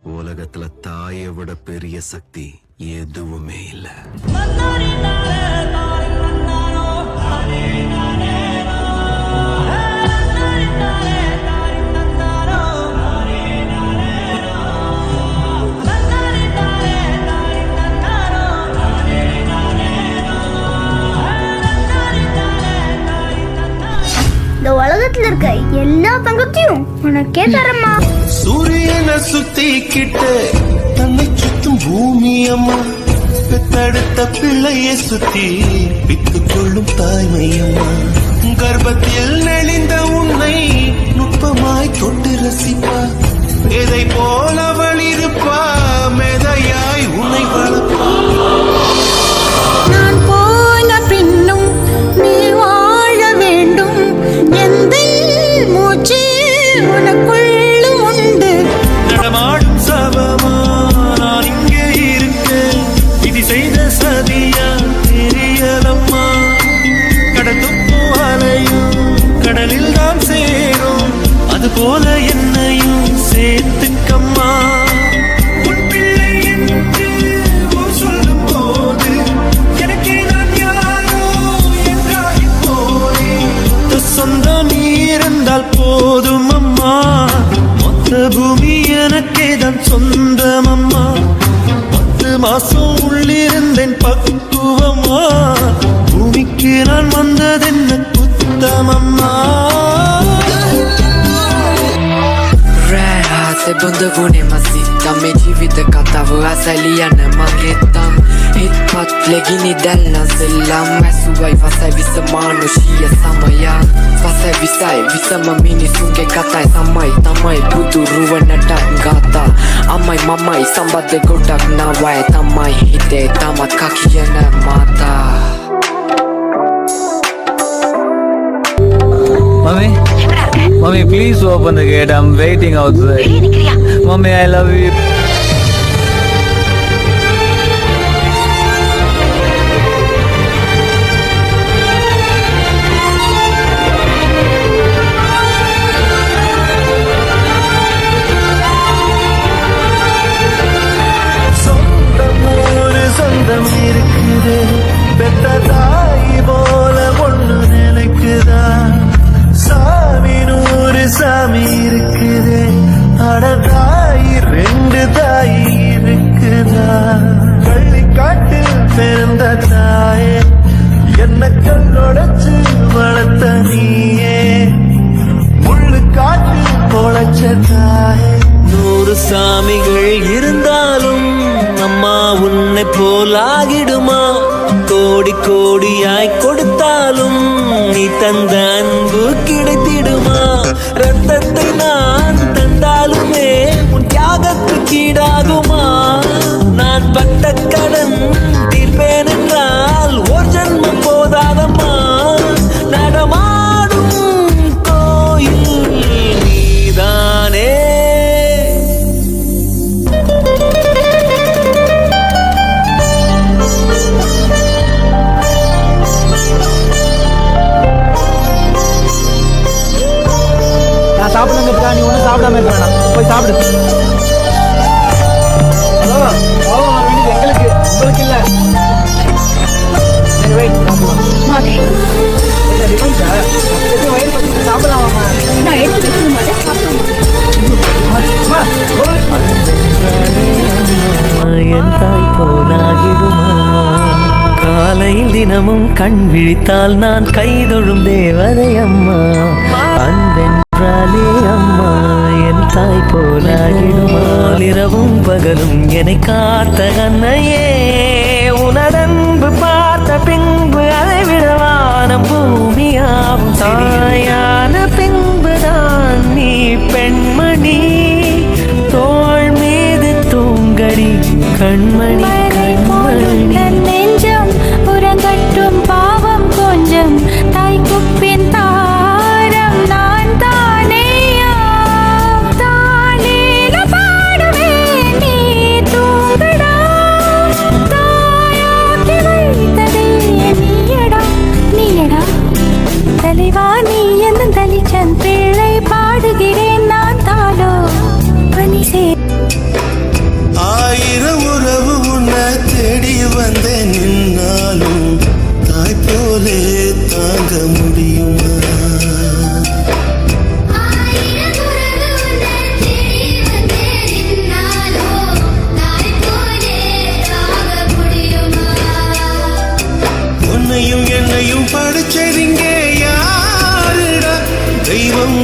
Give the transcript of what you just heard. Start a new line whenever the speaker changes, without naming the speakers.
உலகத்துல தாயை விட பெரிய சக்தி எதுவுமே இல்ல.
இந்த உலகத்துல இருக்க எல்லா தங்கத்தையும் உனக்கே தரமா.
சூரியனை சுத்திக்கிட்ட தன்னை சுத்தும் பூமி அம்மா, பெத்தெடுத்த பிள்ளையை சுத்தி வித்துக் கொள்ளும் தாய்மை அம்மா, கர்ப்பத்தில் நெளிந்த உன்னை நுட்பமாய் தொட்டு ரசிப்பா, எதை போல வழிருப்பா, மெதையாய் உன்னை வளர்ப்பா.
நான் போன பின்னும் நீ வாழ வேண்டும், எந்த மூச்சு உனக்குள்ளும் உண்டு.
நடமாடும் சபமா நான் இங்கே இருக்கேன், இது செய்த சதியா தெரியலம்மா, கடந்தும் அலையும் கடலில் தான் சேரும், அது போல என்னையும் சேர்த்துக்கம்மா. சொந்தம் இருந்தால் போதும் அம்மா, மொத்த பூமி எனக்கேதான் சொந்தம் அம்மா, 10 மாசம் உள்ளிருந்தேன் பக்குவம்மா, பூமிக்கு நான் வந்ததென்ன குத்தமம்மா.
Se bundavune masita me jivita katavu asaliana mangetam hitpat legini dalla sellam masuai vasai visamanu shia samaya vasai visai visama mini sunge katai samai tamai budu ruwanata gata amai mamai sambade godak nawai tamai hite tamat kakiyana mata.
Mommy, please open the gate. I'm waiting outside. Mommy, I love you.
சொந்தம் இருக்குது, பெத்த தாய் போல ஒண்ணு நினைக்குதா, சாமி 100 சாமி இருக்குது, அடதாய் 2 தாய் இருக்குதா, கள்ளி காட்டு பிறந்த தாயே, என்ன கண்ணொடைச்சு வளர்த்த நீயே, முள்ளு காட்டு பொழைச்ச தாயே. 100 சாமிகள் இருந்தாலும் அம்மா உன்னை போலாகிடுமா, கோடி கோடியாய் கொடுத்தாலும் நீ தந்த அன்பு கிடைத்திடுமா, ரத்தத்தை நான் தந்தாலுமே உன் தியாகத்துக்கு ஈடாகுமா, நான் பட்ட கடன் தீர்ப்பேன் என்றால் ஒரு ஜன்மம் போதாதம்மா, நடமாடும் கோயில் நீதானே.
சாப்பிடுங்க, நீ ஒன்றும் சாப்பிடாம இருக்க வேணாம், போய் சாப்பிடு. எங்களுக்கு உங்களுக்கு இல்ல.
என் தாய் போலாகிடுமா, காலையில் தினமும் கண் விழித்தால் நான் கைதொழும் தேவதை அம்மா, அன்பென்றாலே அம்மா என் தாய் போலாகிடுமா, இரவும் பகலும் என்னை காத்த கண்ணையே, உனதன்பு பார்த்த பின்பு அதை விடவான பூமியாவும் தாயான பின்புதான் நீ பெண்மணி, தோள் மீது தூங்கடி கண்மணி கண்மணி.
நெஞ்சம் உறங்கட்டும் பாவம் கொஞ்சம், தாய் குப்பின் தாரம் நான் தானேயா, தானே பாடுவேன் நீ தூங்கடா, தாயாக்கி வைத்ததே நீயடா நீயடா, தலைவா நீ என்ன
தெய்வம்